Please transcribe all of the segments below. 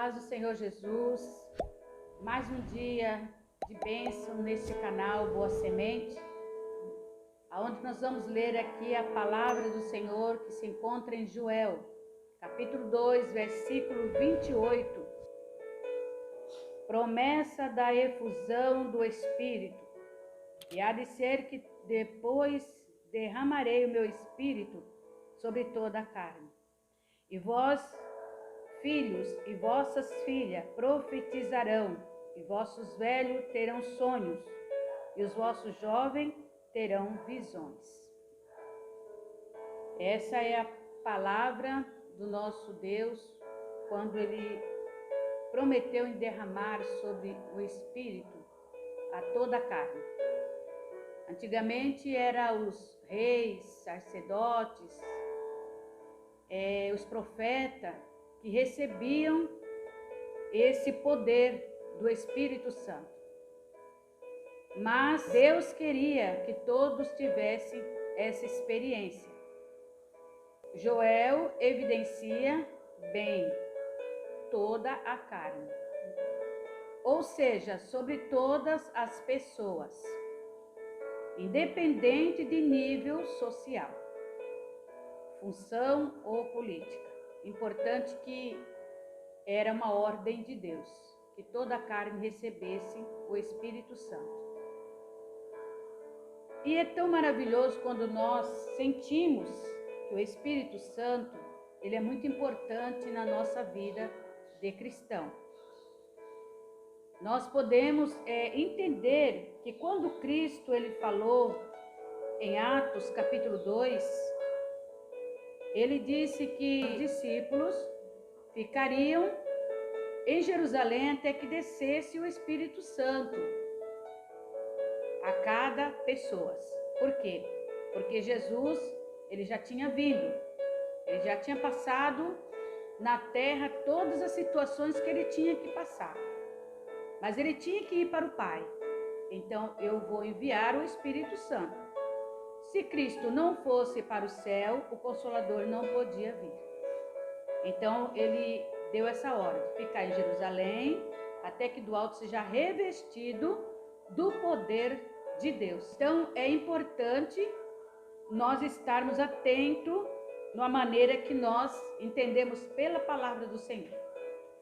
paz do Senhor Jesus, mais um dia de bênção nesse canal Boa Semente, onde nós vamos ler aqui a palavra do Senhor que se encontra em Joel, capítulo 2, versículo 28. Promessa da efusão do Espírito, e há de ser que depois derramarei o meu Espírito sobre toda a carne. E vós, filhos e vossas filhas, profetizarão, e vossos velhos terão sonhos, e os vossos jovens terão visões. Essa é a palavra do nosso Deus, quando Ele prometeu em derramar sobre o Espírito a toda a carne. Antigamente eram os reis, sacerdotes, os profetas, que recebiam esse poder do Espírito Santo. Mas Deus queria que todos tivessem essa experiência. Joel evidencia bem toda a carne, ou seja, sobre todas as pessoas, independente de nível social, função ou política. Importante que era uma ordem de Deus, que toda a carne recebesse o Espírito Santo. E é tão maravilhoso quando nós sentimos que o Espírito Santo, ele é muito importante na nossa vida de cristão. Nós podemos entender que quando Cristo ele falou em Atos capítulo 2, ele disse que os discípulos ficariam em Jerusalém até que descesse o Espírito Santo a cada pessoa. Por quê? Porque Jesus, ele já tinha vindo, ele já tinha passado na terra todas as situações que ele tinha que passar. Mas ele tinha que ir para o Pai. Então eu vou enviar o Espírito Santo. Se Cristo não fosse para o céu, o Consolador não podia vir. Então ele deu essa ordem, ficar em Jerusalém, até que do alto seja revestido do poder de Deus. Então é importante nós estarmos atentos na maneira que nós entendemos pela palavra do Senhor.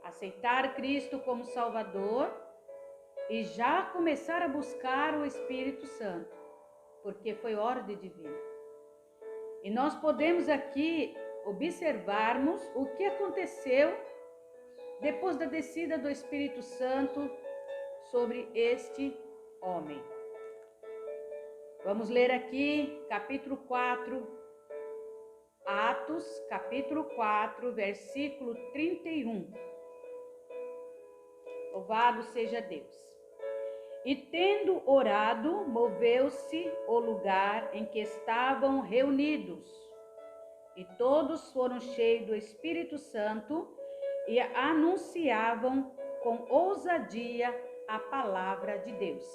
Aceitar Cristo como Salvador e já começar a buscar o Espírito Santo, porque foi ordem divina. E nós podemos aqui observarmos o que aconteceu depois da descida do Espírito Santo sobre este homem. Vamos ler aqui capítulo 4, Atos, capítulo 4, versículo 31. Louvado seja Deus. E tendo orado, moveu-se o lugar em que estavam reunidos, e todos foram cheios do Espírito Santo e anunciavam com ousadia a palavra de Deus.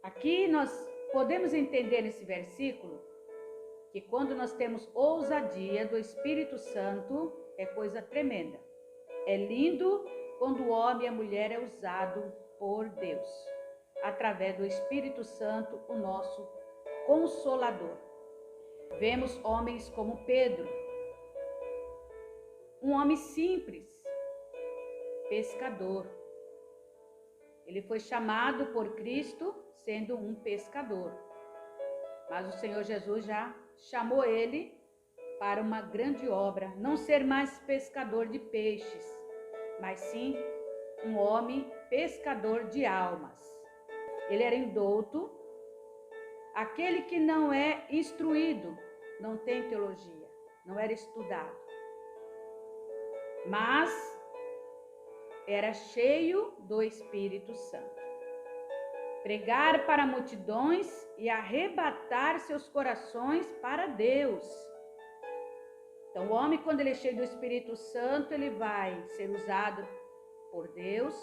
Aqui nós podemos entender nesse versículo que quando nós temos ousadia do Espírito Santo, é coisa tremenda. É lindo quando o homem e a mulher é usado por Deus, através do Espírito Santo, o nosso Consolador. Vemos homens como Pedro, um homem simples, pescador. Ele foi chamado por Cristo sendo um pescador, mas o Senhor Jesus já chamou ele para uma grande obra, não ser mais pescador de peixes, mas sim um homem pescador de almas. Ele era indouto, aquele que não é instruído, não tem teologia, não era estudado, mas era cheio do Espírito Santo. Pregar para multidões e arrebatar seus corações para Deus. Então o homem, quando ele é cheio do Espírito Santo, ele vai ser usado por Deus,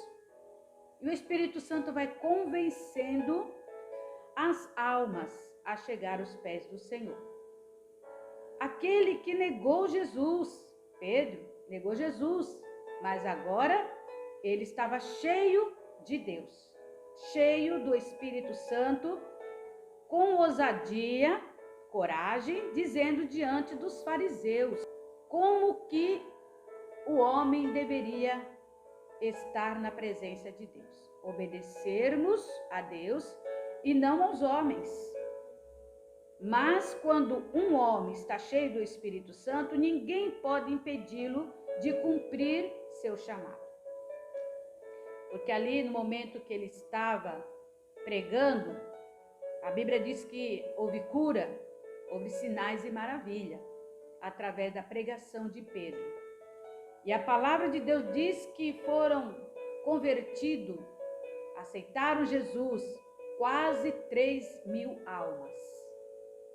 e o Espírito Santo vai convencendo as almas a chegar aos pés do Senhor. Aquele que negou Jesus, Pedro negou Jesus, mas agora ele estava cheio de Deus, cheio do Espírito Santo, com ousadia, coragem, dizendo diante dos fariseus como que o homem deveria estar na presença de Deus. Obedecermos a Deus e não aos homens. Mas quando um homem está cheio do Espírito Santo, ninguém pode impedi-lo de cumprir seu chamado. Porque ali no momento que ele estava pregando, a Bíblia diz que houve cura, houve sinais e maravilha através da pregação de Pedro. E a palavra de Deus diz que foram convertidos, aceitaram Jesus, quase 3.000 almas.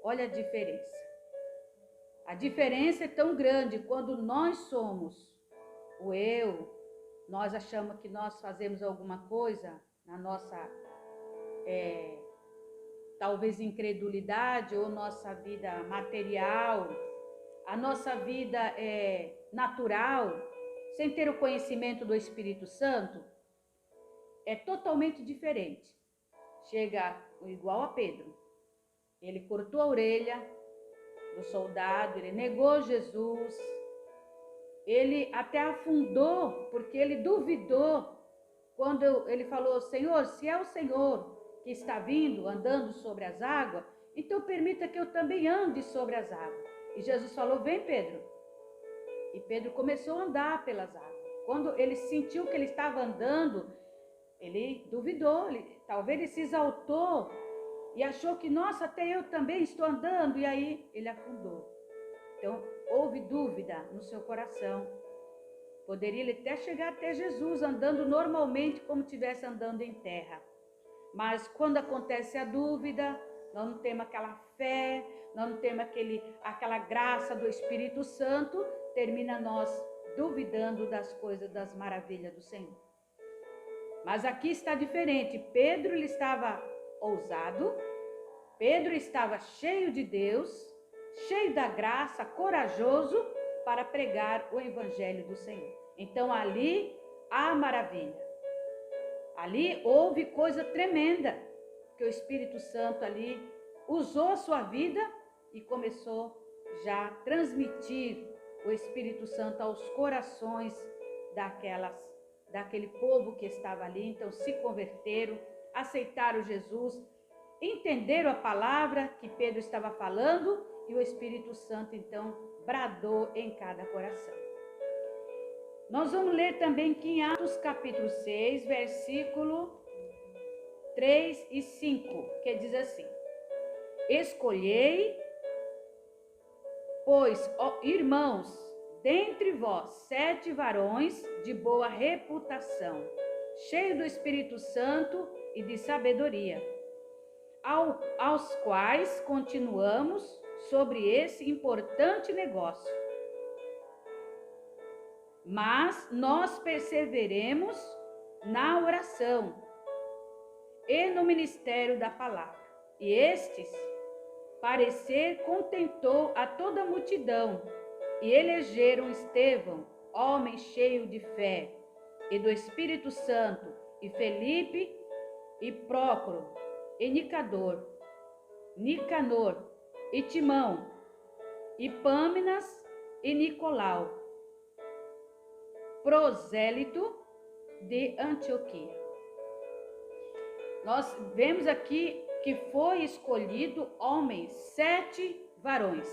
Olha a diferença. A diferença é tão grande quando nós somos o eu, nós achamos que nós fazemos alguma coisa na nossa, talvez incredulidade ou nossa vida material, a nossa vida natural, sem ter o conhecimento do Espírito Santo, é totalmente diferente. Chega igual a Pedro. Ele cortou a orelha do soldado, ele negou Jesus, ele até afundou, porque ele duvidou quando ele falou: Senhor, se é o Senhor que está vindo, andando sobre as águas, então permita que eu também ande sobre as águas. E Jesus falou: vem, Pedro. E Pedro começou a andar pelas águas. Quando ele sentiu que ele estava andando, ele duvidou, talvez ele se exaltou e achou que, nossa, até eu também estou andando, e aí ele afundou. Então, houve dúvida no seu coração. Poderia ele até chegar até Jesus, andando normalmente como estivesse andando em terra. Mas quando acontece a dúvida, nós não temos aquela fé, nós não temos aquela graça do Espírito Santo, termina nós duvidando das coisas, das maravilhas do Senhor. Mas aqui está diferente. Pedro, ele estava ousado, Pedro estava cheio de Deus, cheio da graça, corajoso para pregar o evangelho do Senhor. Então ali há maravilha. Ali houve coisa tremenda, que o Espírito Santo ali usou a sua vida e começou já a transmitir o Espírito Santo aos corações daquele povo que estava ali. Então se converteram, aceitaram Jesus, entenderam a palavra que Pedro estava falando e o Espírito Santo então bradou em cada coração. Nós vamos ler também aqui em Atos capítulo 6, versículo 3 e 5, que diz assim: escolhei, pois, ó, irmãos, dentre vós 7 varões de boa reputação, cheios do Espírito Santo e de sabedoria, aos quais continuamos sobre esse importante negócio. Mas nós perseveremos na oração e no ministério da palavra. E estes parecer contentou a toda a multidão, e elegeram Estevão, homem cheio de fé e do Espírito Santo, e Felipe, e Prócoro, e Nicanor, e Timão, e Pâminas, e Nicolau, prosélito de Antioquia. Nós vemos aqui que foi escolhido homens, 7 varões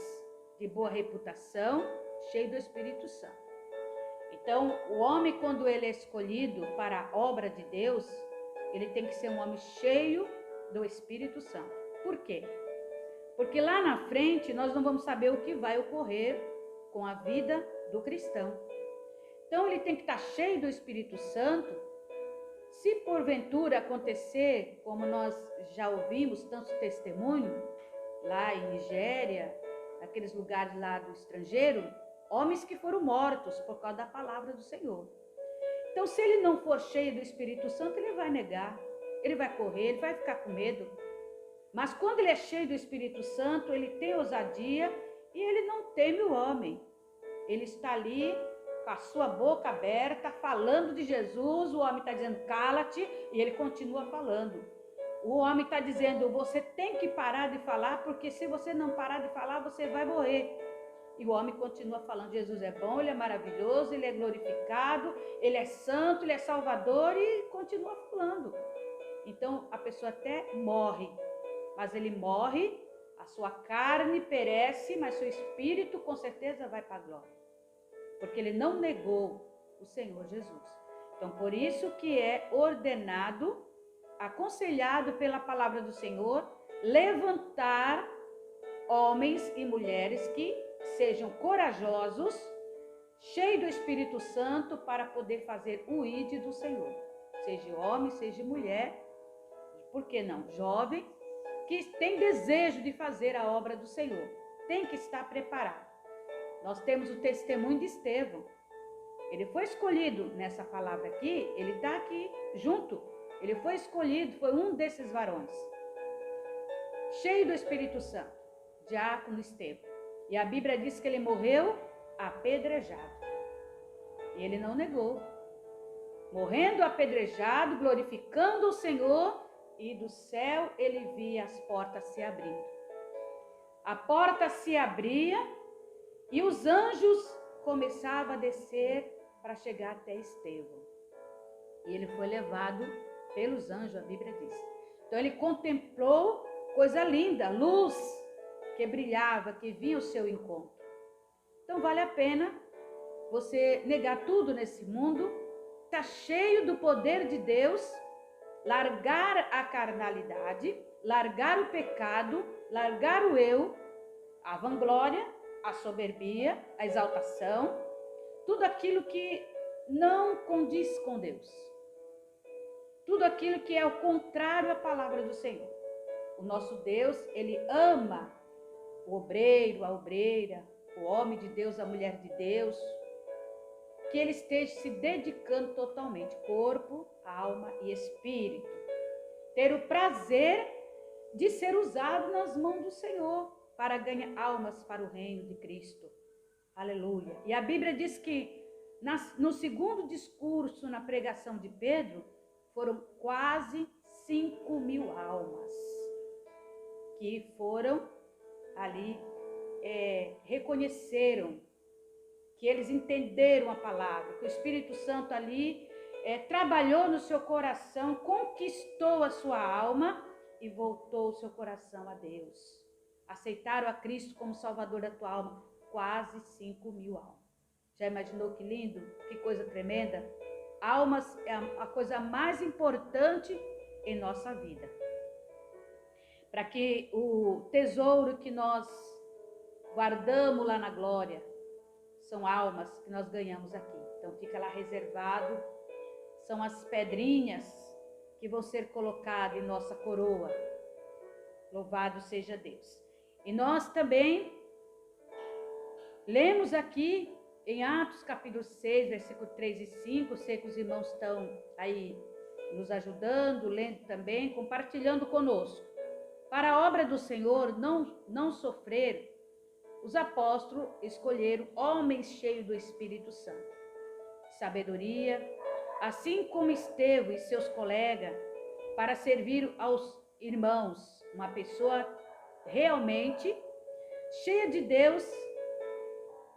de boa reputação, cheio do Espírito Santo. Então, o homem, quando ele é escolhido para a obra de Deus, ele tem que ser um homem cheio do Espírito Santo. Por quê? Porque lá na frente nós não vamos saber o que vai ocorrer com a vida do cristão. Então ele tem que estar cheio do Espírito Santo. Se porventura acontecer, como nós já ouvimos tantos testemunhos, lá em Nigéria, naqueles lugares lá do estrangeiro, homens que foram mortos por causa da palavra do Senhor. Então se ele não for cheio do Espírito Santo, ele vai negar, ele vai correr, ele vai ficar com medo. Mas quando ele é cheio do Espírito Santo, ele tem ousadia e ele não teme o homem. Ele está ali com a sua boca aberta, falando de Jesus, o homem está dizendo, cala-te, e ele continua falando. O homem está dizendo, você tem que parar de falar, porque se você não parar de falar, você vai morrer. E o homem continua falando, Jesus é bom, ele é maravilhoso, ele é glorificado, ele é santo, ele é salvador, e continua falando. Então a pessoa até morre, mas ele morre, a sua carne perece, mas seu espírito com certeza vai para a glória. Porque ele não negou o Senhor Jesus. Então por isso que é ordenado, aconselhado pela palavra do Senhor, levantar homens e mulheres que sejam corajosos, cheios do Espírito Santo, para poder fazer o ID do Senhor. Seja homem, seja mulher, por que não? Jovem, que tem desejo de fazer a obra do Senhor. Tem que estar preparado. Nós temos o testemunho de Estevão. Ele foi escolhido nessa palavra aqui, ele está aqui junto. Ele foi escolhido, foi um desses varões. Cheio do Espírito Santo, diácono Estevão. E a Bíblia diz que ele morreu apedrejado. E ele não negou. Morrendo apedrejado, glorificando o Senhor, e do céu ele via as portas se abrindo. A porta se abria e os anjos começavam a descer para chegar até Estevão. E ele foi levado pelos anjos, a Bíblia diz. Então ele contemplou coisa linda, luz que brilhava, que vinha ao seu encontro. Então vale a pena você negar tudo nesse mundo, tá cheio do poder de Deus, largar a carnalidade, largar o pecado, largar o eu, a vanglória, a soberbia, a exaltação, tudo aquilo que não condiz com Deus. Tudo aquilo que é o contrário à palavra do Senhor. O nosso Deus, ele ama o obreiro, a obreira, o homem de Deus, a mulher de Deus, que ele esteja se dedicando totalmente, corpo, alma e espírito. Ter o prazer de ser usado nas mãos do Senhor para ganhar almas para o reino de Cristo. Aleluia. E a Bíblia diz que no segundo discurso, na pregação de Pedro, foram quase 5.000 almas que foram ali, reconheceram, que eles entenderam a palavra, que o Espírito Santo ali trabalhou no seu coração, conquistou a sua alma e voltou o seu coração a Deus. Aceitaram a Cristo como Salvador da tua alma, quase 5.000 almas. Já imaginou que lindo? Que coisa tremenda? Almas é a coisa mais importante em nossa vida. Para que o tesouro que nós guardamos lá na glória são almas que nós ganhamos aqui. Então fica lá reservado, são as pedrinhas que vão ser colocadas em nossa coroa. Louvado seja Deus. E nós também lemos aqui em Atos capítulo 6, versículo 3 e 5, sei que os irmãos estão aí nos ajudando, lendo também, compartilhando conosco. Para a obra do Senhor não sofrer, os apóstolos escolheram homens cheios do Espírito Santo, sabedoria, assim como Estevão e seus colegas, para servir aos irmãos, uma pessoa realmente cheia de Deus,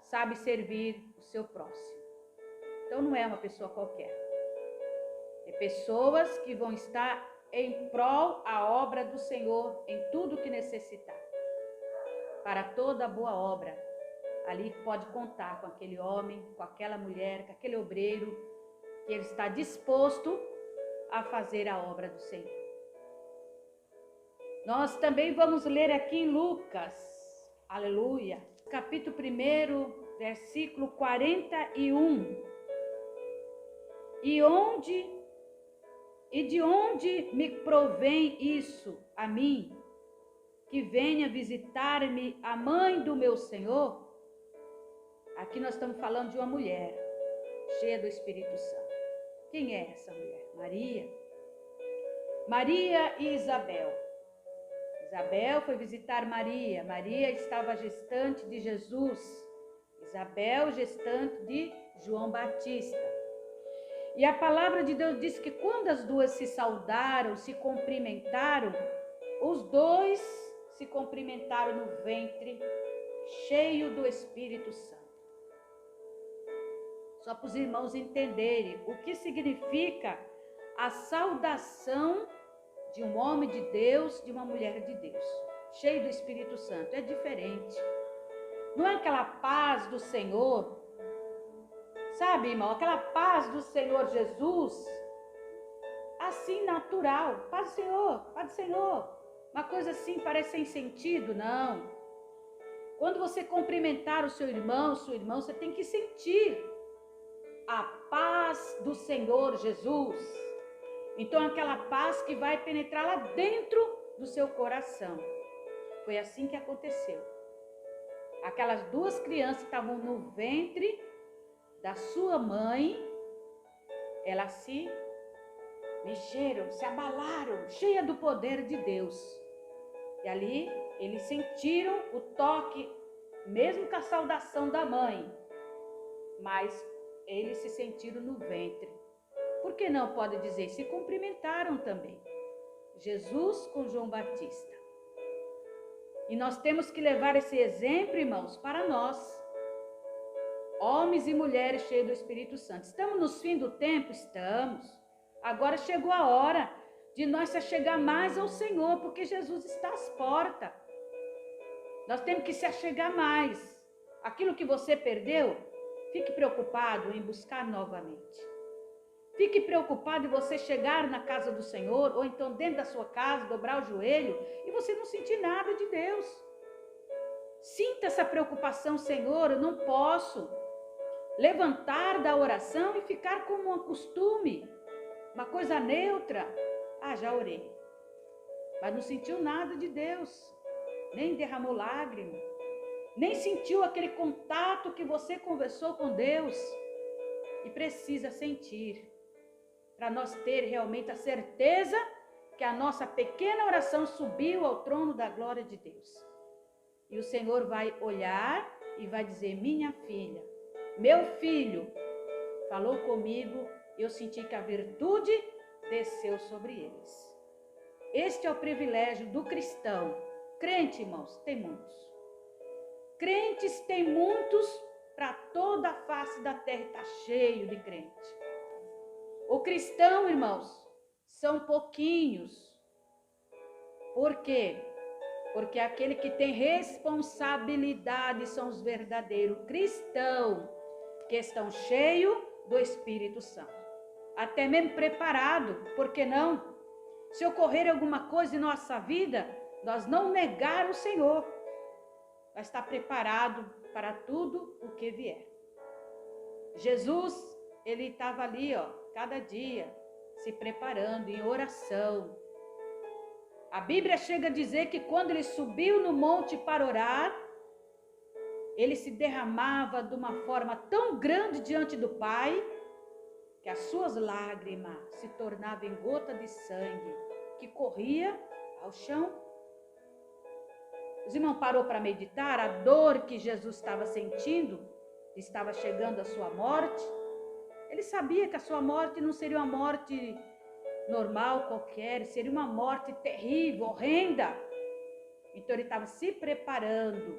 sabe servir o seu próximo. Então não é uma pessoa qualquer. É pessoas que vão estar em prol a obra do Senhor em tudo que necessitar. Para toda boa obra, ali pode contar com aquele homem, com aquela mulher, com aquele obreiro, que ele está disposto a fazer a obra do Senhor. Nós também vamos ler aqui em Lucas, aleluia, capítulo 1, versículo 41. E de onde me provém isso a mim, que venha visitar-me a mãe do meu Senhor? Aqui nós estamos falando de uma mulher cheia do Espírito Santo. Quem é essa mulher? Maria. Maria e Isabel. Isabel foi visitar Maria. Maria estava gestante de Jesus. Isabel, gestante de João Batista. E a palavra de Deus diz que quando as duas se saudaram, se cumprimentaram, os dois se cumprimentaram no ventre, cheio do Espírito Santo. Só para os irmãos entenderem o que significa a saudação de um homem de Deus, de uma mulher de Deus, cheio do Espírito Santo. É diferente. Não é aquela paz do Senhor, sabe, irmão? Aquela paz do Senhor Jesus, assim, natural. Paz do Senhor, paz do Senhor. Uma coisa assim, parece sem sentido, não. Quando você cumprimentar o seu irmão, sua irmã, você tem que sentir a paz do Senhor Jesus. Então, aquela paz que vai penetrar lá dentro do seu coração. Foi assim que aconteceu. Aquelas duas crianças que estavam no ventre da sua mãe, elas se mexeram, se abalaram, cheia do poder de Deus. E ali eles sentiram o toque, mesmo com a saudação da mãe, mas eles se sentiram no ventre. Por que não pode dizer? Se cumprimentaram também. Jesus com João Batista. E nós temos que levar esse exemplo, irmãos, para nós. Homens e mulheres cheios do Espírito Santo. Estamos nos fins do tempo? Estamos. Agora chegou a hora de nós se chegar mais ao Senhor, porque Jesus está às portas. Nós temos que se achegar mais. Aquilo que você perdeu, fique preocupado em buscar novamente. Fique preocupado em você chegar na casa do Senhor, ou então dentro da sua casa, dobrar o joelho, e você não sentir nada de Deus. Sinta essa preocupação, Senhor, eu não posso levantar da oração e ficar como um costume, uma coisa neutra. Ah, já orei. Mas não sentiu nada de Deus, nem derramou lágrima, nem sentiu aquele contato que você conversou com Deus. E precisa sentir, para nós ter realmente a certeza que a nossa pequena oração subiu ao trono da glória de Deus. E o Senhor vai olhar e vai dizer: minha filha, meu filho, falou comigo, eu senti que a virtude desceu sobre eles. Este é o privilégio do cristão. Crente, irmãos, tem muitos. Crentes tem muitos, para toda a face da terra está cheio de crente. O cristão, irmãos, são pouquinhos. Por quê? Porque aquele que tem responsabilidade são os verdadeiros cristãos, que estão cheios do Espírito Santo. Até mesmo preparado, por que não? Se ocorrer alguma coisa em nossa vida, nós não negar o Senhor. Vai estar preparado para tudo o que vier. Jesus, ele estava ali, cada dia, se preparando em oração. A Bíblia chega a dizer que quando ele subiu no monte para orar, ele se derramava de uma forma tão grande diante do Pai, que as suas lágrimas se tornavam em gota de sangue, que corria ao chão. Os irmãos parou para meditar a dor que Jesus estava sentindo, estava chegando a sua morte. Ele sabia que a sua morte não seria uma morte normal qualquer, seria uma morte terrível, horrenda. Então ele estava se preparando.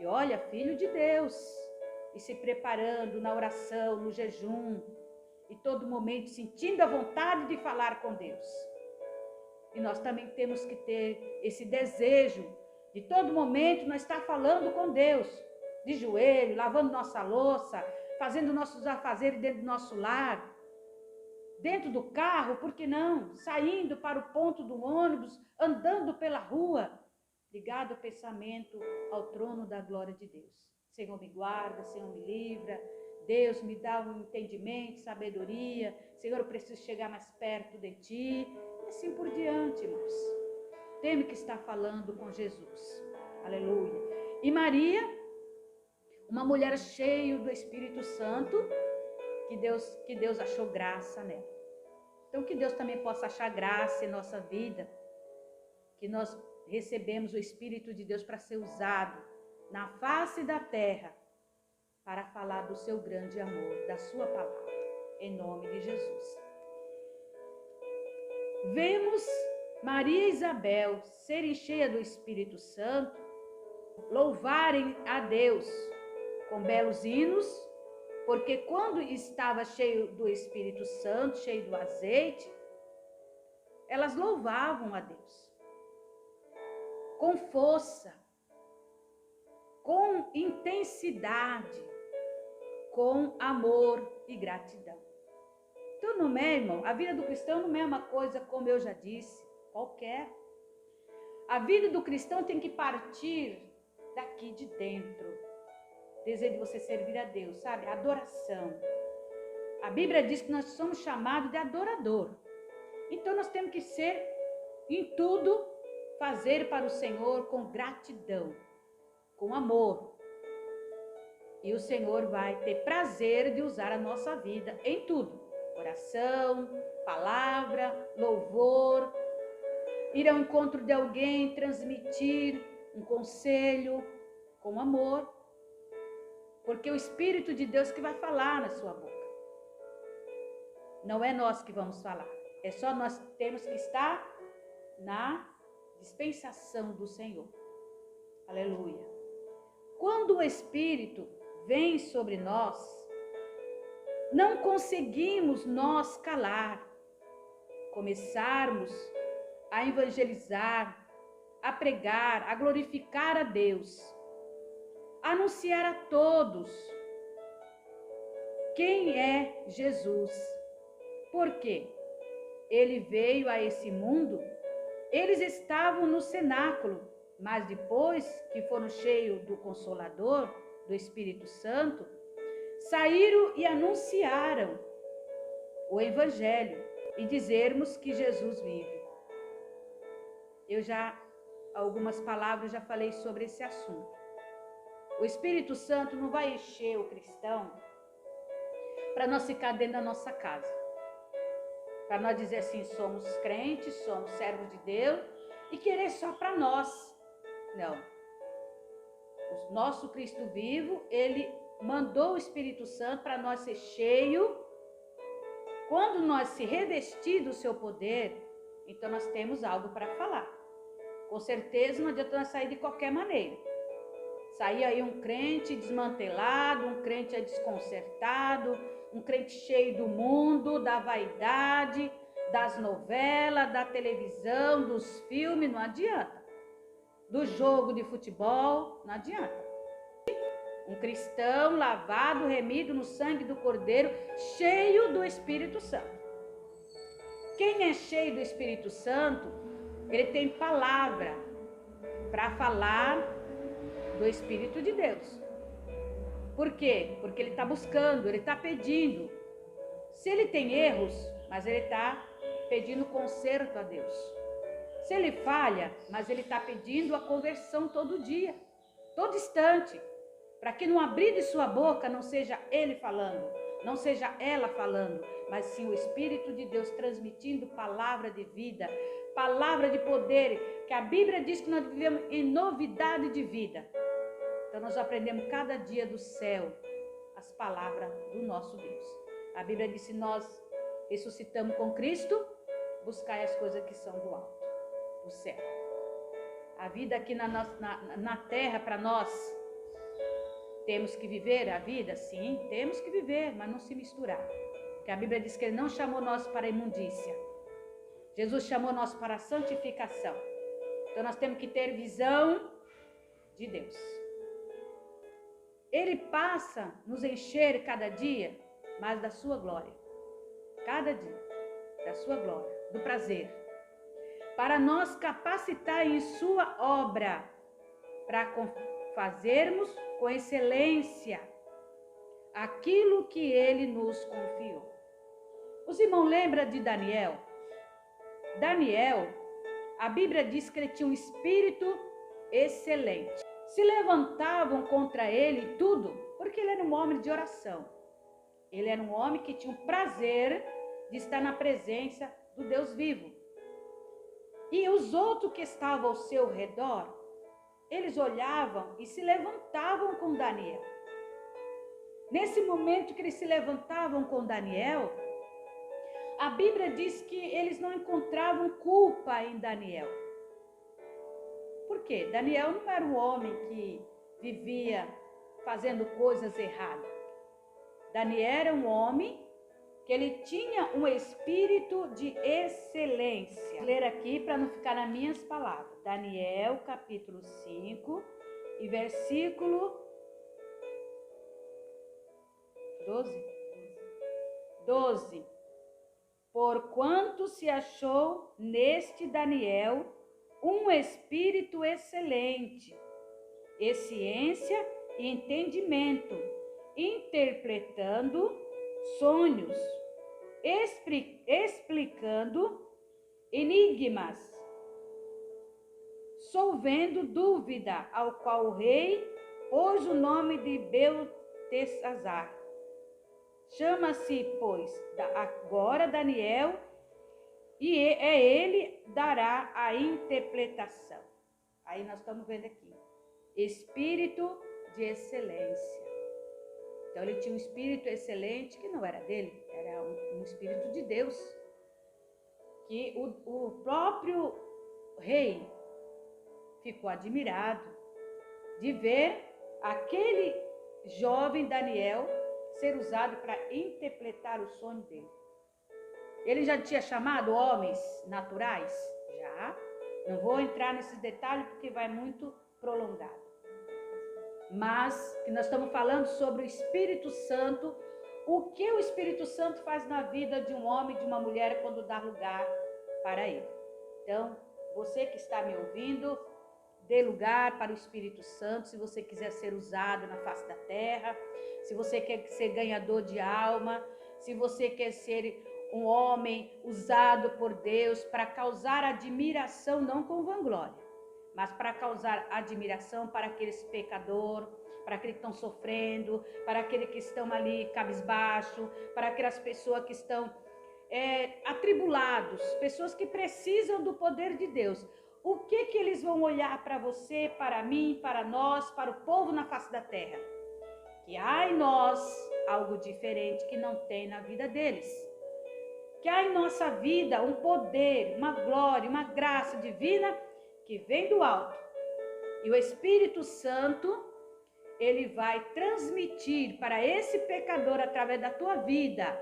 E olha, filho de Deus, e se preparando na oração, no jejum, e todo momento sentindo a vontade de falar com Deus. E nós também temos que ter esse desejo de todo momento nós estar falando com Deus, de joelho, lavando nossa louça, fazendo nossos afazeres dentro do nosso lar, dentro do carro, por que não? Saindo para o ponto do ônibus, andando pela rua, ligado ao pensamento ao trono da glória de Deus. Senhor, me guarda, Senhor, me livra. Deus, me dá um entendimento, sabedoria. Senhor, eu preciso chegar mais perto de Ti. E assim por diante, irmãos. Temos que estar falando com Jesus. Aleluia. E Maria, uma mulher cheia do Espírito Santo, que Deus achou graça nela. Então, que Deus também possa achar graça em nossa vida. Que nós recebemos o Espírito de Deus para ser usado na face da terra, para falar do seu grande amor, da sua palavra, em nome de Jesus. Vemos Maria e Isabel serem cheias do Espírito Santo, louvarem a Deus com belos hinos, porque quando estava cheio do Espírito Santo, cheio do azeite, elas louvavam a Deus com força, com intensidade, com amor e gratidão. Então, não é, irmão? A vida do cristão não é uma coisa, como eu já disse, qualquer. A vida do cristão tem que partir daqui de dentro. Desejo de você servir a Deus, sabe? Adoração. A Bíblia diz que nós somos chamados de adorador. Então, nós temos que ser, em tudo, fazer para o Senhor com gratidão, com amor. E o Senhor vai ter prazer de usar a nossa vida em tudo. Oração, palavra, louvor, ir ao encontro de alguém, transmitir um conselho com amor. Porque o Espírito de Deus que vai falar na sua boca. Não é nós que vamos falar. É só nós temos que estar na dispensação do Senhor. Aleluia. Quando o Espírito vem sobre nós, não conseguimos nós calar, começarmos a evangelizar, a pregar, a glorificar a Deus, anunciar a todos quem é Jesus. Por quê? Ele veio a esse mundo, eles estavam no cenáculo, mas depois que foram cheios do Consolador, do Espírito Santo, saíram e anunciaram o Evangelho e dizermos que Jesus vive. Algumas palavras já falei sobre esse assunto. O Espírito Santo não vai encher o cristão para nós ficar dentro da nossa casa. Para nós dizer assim, somos crentes, somos servos de Deus e querer só para nós. Não. O nosso Cristo vivo, ele mandou o Espírito Santo para nós ser cheio. Quando nós se revestir do seu poder, então nós temos algo para falar. Com certeza não adianta nós sair de qualquer maneira. Sair aí um crente desmantelado, um crente desconcertado, um crente cheio do mundo, da vaidade, das novelas, da televisão, dos filmes, não adianta. Do jogo de futebol, não adianta. Um cristão lavado, remido no sangue do Cordeiro, cheio do Espírito Santo. Quem é cheio do Espírito Santo, ele tem palavra para falar do Espírito de Deus. Por quê? Porque ele está buscando, ele está pedindo. Se ele tem erros, mas ele está pedindo conserto a Deus. Se ele falha, mas ele está pedindo a conversão todo dia, todo instante. Para que no abrir de sua boca não seja ele falando, não seja ela falando, mas sim o Espírito de Deus transmitindo palavra de vida, palavra de poder, que a Bíblia diz que nós vivemos em novidade de vida. Então nós aprendemos cada dia do céu as palavras do nosso Deus. A Bíblia diz que nós ressuscitamos com Cristo, buscai as coisas que são do alto, do céu. A vida aqui na terra para nós, temos que viver a vida? Sim, temos que viver, mas não se misturar. Porque a Bíblia diz que ele não chamou nós para a imundícia. Jesus chamou nós para a santificação. Então nós temos que ter visão de Deus. Ele passa a nos encher cada dia, mais da sua glória. Cada dia, da sua glória, do prazer. Para nós capacitar em sua obra, para fazermos com excelência aquilo que ele nos confiou. Os irmãos lembram de Daniel? Daniel, a Bíblia diz que ele tinha um espírito excelente. Se levantavam contra ele tudo, porque ele era um homem de oração. Ele era um homem que tinha o prazer de estar na presença do Deus vivo. E os outros que estavam ao seu redor, eles olhavam e se levantavam com Daniel. nesse momento que eles se levantavam com Daniel, a Bíblia diz que eles não encontravam culpa em Daniel. Por quê? Daniel não era um homem que vivia fazendo coisas erradas. Daniel era um homem que ele tinha um espírito de excelência. Vou ler aqui para não ficar nas minhas palavras. Daniel, capítulo 5 e versículo 12. Porquanto se achou neste Daniel um espírito excelente, e ciência e entendimento, interpretando sonhos, explicando enigmas, solvendo dúvida, ao qual o rei pôs o nome de Beltesazar. Chama-se, pois, agora Daniel, e ele dará a interpretação. Aí nós estamos vendo aqui, espírito de excelência. Então ele tinha um espírito excelente que não era dele, era um espírito de Deus. Que o próprio rei ficou admirado de ver aquele jovem Daniel ser usado para interpretar o sonho dele. Ele já tinha chamado homens naturais? Já. Não vou entrar nesses detalhes porque vai muito prolongado. Mas que nós estamos falando sobre o Espírito Santo, o que o Espírito Santo faz na vida de um homem, de uma mulher, quando dá lugar para ele. Então, você que está me ouvindo, dê lugar para o Espírito Santo, se você quiser ser usado na face da terra, se você quer ser ganhador de alma, se você quer ser um homem usado por Deus para causar admiração, não com vanglória, mas para causar admiração para aqueles pecadores, para aqueles que estão sofrendo, para aqueles que estão ali cabisbaixo, para aquelas pessoas que estão atribulados, pessoas que precisam do poder de Deus. O que eles vão olhar para você, para mim, para nós, para o povo na face da terra? Que há em nós algo diferente que não tem na vida deles. Que há em nossa vida um poder, uma glória, uma graça divina que vem do alto. E o Espírito Santo, ele vai transmitir para esse pecador, através da tua vida,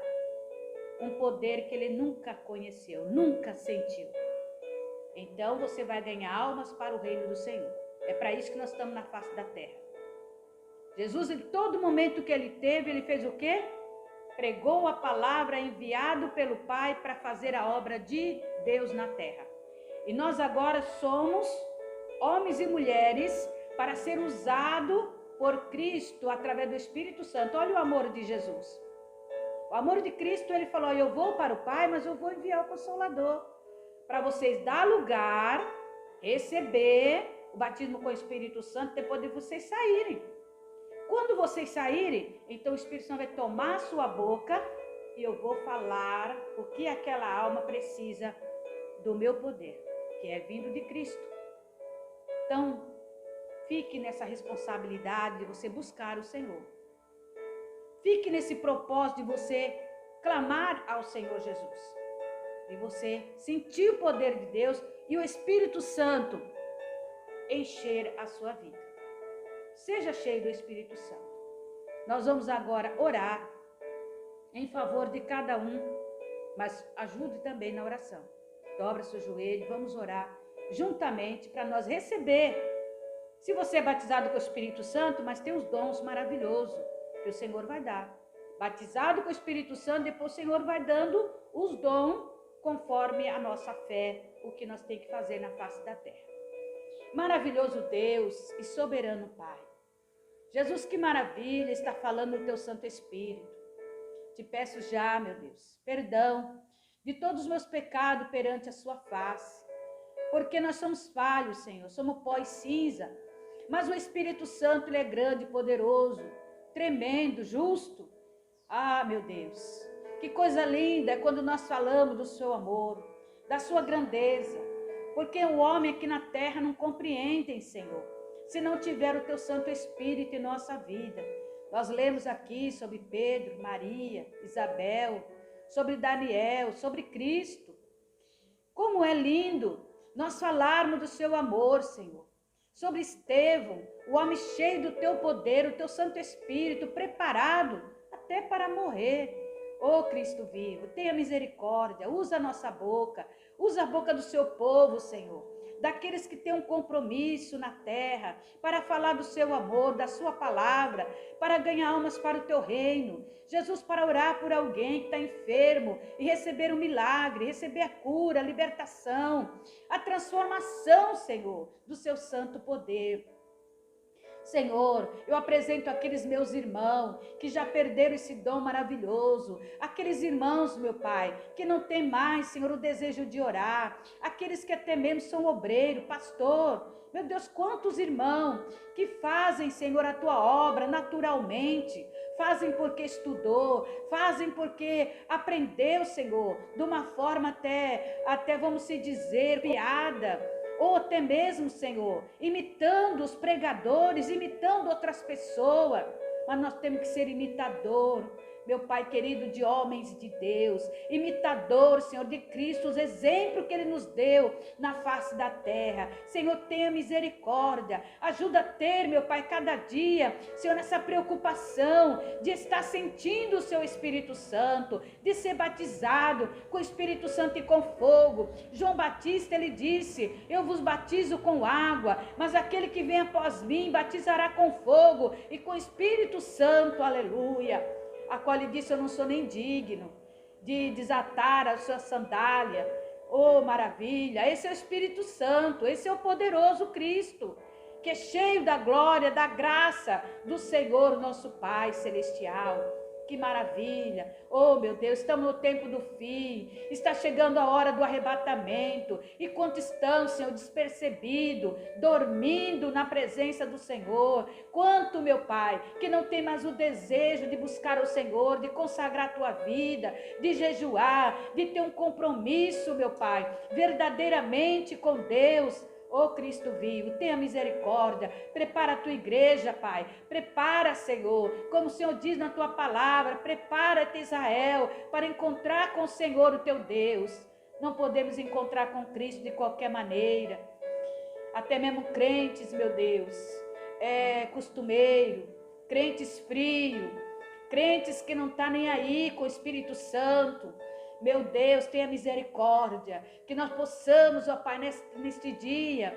um poder que ele nunca conheceu, nunca sentiu. Então você vai ganhar almas para o reino do Senhor. É para isso que nós estamos na face da terra. Jesus, em todo momento que ele teve, ele fez o quê? Pregou a palavra, enviado pelo Pai para fazer a obra de Deus na terra. E nós agora somos homens e mulheres para ser usado por Cristo através do Espírito Santo. Olha o amor de Jesus. O amor de Cristo, ele falou, eu vou para o Pai, mas eu vou enviar o Consolador para vocês dar lugar, receber o batismo com o Espírito Santo depois de vocês saírem. Quando vocês saírem, então o Espírito Santo vai tomar a sua boca e eu vou falar o que aquela alma precisa do meu poder, que é vindo de Cristo. Então, fique nessa responsabilidade de você buscar o Senhor. Fique nesse propósito de você clamar ao Senhor Jesus. De você sentir o poder de Deus e o Espírito Santo encher a sua vida. Seja cheio do Espírito Santo. Nós vamos agora orar em favor de cada um, mas ajude também na oração. Dobra seu joelho, vamos orar juntamente para nós receber. Se você é batizado com o Espírito Santo, mas tem os dons maravilhosos que o Senhor vai dar. Batizado com o Espírito Santo, depois o Senhor vai dando os dons conforme a nossa fé, o que nós temos que fazer na face da terra. Maravilhoso Deus e soberano Pai. Jesus, que maravilha está falando no teu Santo Espírito. Te peço já, meu Deus, perdão de todos os meus pecados perante a sua face. Porque nós somos falhos, Senhor, somos pó e cinza. Mas o Espírito Santo, ele é grande, poderoso, tremendo, justo. Ah, meu Deus, que coisa linda é quando nós falamos do seu amor, da sua grandeza. Porque o homem aqui na terra não compreende, Senhor, se não tiver o teu Santo Espírito em nossa vida. Nós lemos aqui sobre Pedro, Maria, Isabel, sobre Daniel, sobre Cristo. Como é lindo nós falarmos do seu amor, Senhor. Sobre Estevão, o homem cheio do teu poder, o teu Santo Espírito, preparado até para morrer. Ó Cristo vivo, tenha misericórdia, usa a nossa boca, usa a boca do seu povo, Senhor. Daqueles que têm um compromisso na terra, para falar do seu amor, da sua palavra, para ganhar almas para o teu reino. Jesus, para orar por alguém que está enfermo e receber um milagre, receber a cura, a libertação, a transformação, Senhor, do seu santo poder. Senhor, eu apresento aqueles meus irmãos que já perderam esse dom maravilhoso, aqueles irmãos, meu Pai, que não tem mais, Senhor, o desejo de orar, aqueles que até mesmo são obreiro, pastor, meu Deus, quantos irmãos que fazem, Senhor, a tua obra naturalmente, fazem porque estudou, fazem porque aprendeu, Senhor, de uma forma até vamos se dizer, piada, ou até mesmo, Senhor, imitando os pregadores, imitando outras pessoas, mas nós temos que ser imitador, meu Pai querido, de homens de Deus, imitador, Senhor, de Cristo, os exemplos que Ele nos deu na face da terra. Senhor, tenha misericórdia, ajuda a ter, meu Pai, cada dia, Senhor, essa preocupação de estar sentindo o Seu Espírito Santo, de ser batizado com o Espírito Santo e com fogo. João Batista, ele disse, eu vos batizo com água, mas aquele que vem após mim batizará com fogo e com o Espírito Santo, aleluia. A qual ele disse, eu não sou nem digno de desatar a sua sandália. Oh, maravilha, esse é o Espírito Santo, esse é o poderoso Cristo, que é cheio da glória, da graça do Senhor, nosso Pai Celestial. Que maravilha, oh meu Deus, estamos no tempo do fim, está chegando a hora do arrebatamento, e quanto estão, Senhor, despercebidos, dormindo na presença do Senhor, quanto, meu Pai, que não tem mais o desejo de buscar o Senhor, de consagrar a tua vida, de jejuar, de ter um compromisso, meu Pai, verdadeiramente com Deus. Ó Cristo vivo, tenha misericórdia, prepara a tua igreja, Pai, prepara, Senhor, como o Senhor diz na tua palavra, prepara-te, Israel, para encontrar com o Senhor, o teu Deus. Não podemos encontrar com Cristo de qualquer maneira, até mesmo crentes, meu Deus, costumeiro, crentes frios, crentes que não estão nem aí com o Espírito Santo. Meu Deus, tenha misericórdia, que nós possamos, ó Pai, neste dia,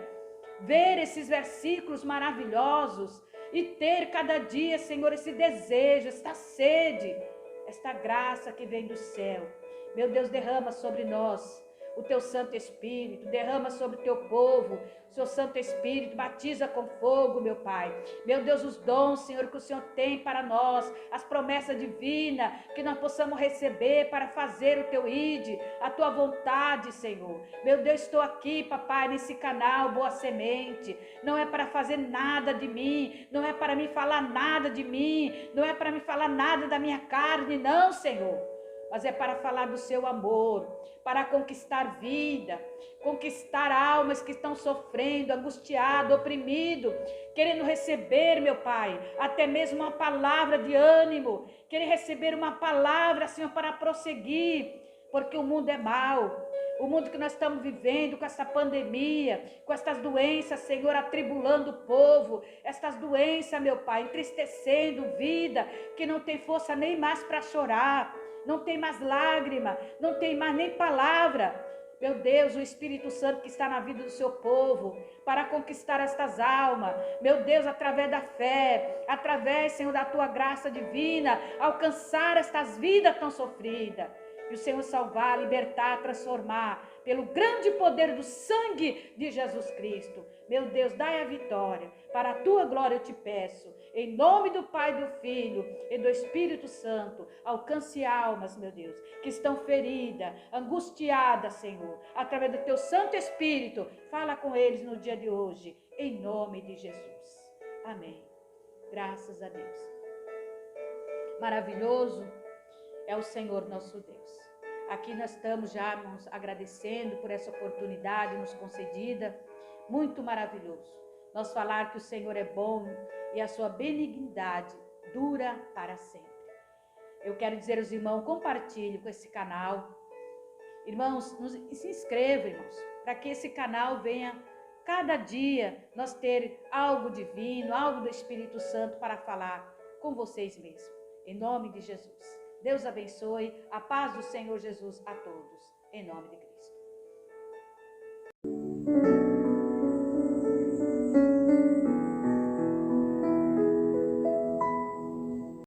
ver esses versículos maravilhosos e ter cada dia, Senhor, esse desejo, esta sede, esta graça que vem do céu. Meu Deus, derrama sobre nós o teu Santo Espírito, derrama sobre o teu povo, o seu Santo Espírito, batiza com fogo, meu Pai. Meu Deus, os dons, Senhor, que o Senhor tem para nós, as promessas divinas, que nós possamos receber para fazer o teu ide, a tua vontade, Senhor. Meu Deus, estou aqui, papai, nesse canal Boa Semente, não é para fazer nada de mim, não é para me falar nada de mim, não é para me falar nada da minha carne, não, Senhor. Mas é para falar do seu amor, para conquistar vida, conquistar almas que estão sofrendo, angustiado, oprimido, querendo receber, meu Pai, até mesmo uma palavra de ânimo, querendo receber uma palavra, Senhor, para prosseguir, porque o mundo é mau. O mundo que nós estamos vivendo com essa pandemia, com estas doenças, Senhor, atribulando o povo, estas doenças, meu Pai, entristecendo vida, que não tem força nem mais para chorar, não tem mais lágrima, não tem mais nem palavra. Meu Deus, o Espírito Santo que está na vida do seu povo, para conquistar estas almas, meu Deus, através da fé, através, Senhor, da tua graça divina, alcançar estas vidas tão sofridas, e o Senhor salvar, libertar, transformar, pelo grande poder do sangue de Jesus Cristo. Meu Deus, dai a vitória, para a tua glória eu te peço, em nome do Pai, do Filho e do Espírito Santo, alcance almas, meu Deus, que estão feridas, angustiadas, Senhor, através do teu Santo Espírito, fala com eles no dia de hoje, em nome de Jesus. Amém. Graças a Deus. Maravilhoso é o Senhor nosso Deus. Aqui nós estamos já nos agradecendo por essa oportunidade nos concedida, muito maravilhoso. Nós falar que o Senhor é bom e a sua benignidade dura para sempre. Eu quero dizer aos irmãos, compartilhe com esse canal. Irmãos, se inscrevam, irmãos, para que esse canal venha cada dia nós ter algo divino, algo do Espírito Santo para falar com vocês mesmos. Em nome de Jesus. Deus abençoe. A paz do Senhor Jesus a todos. Em nome de Cristo.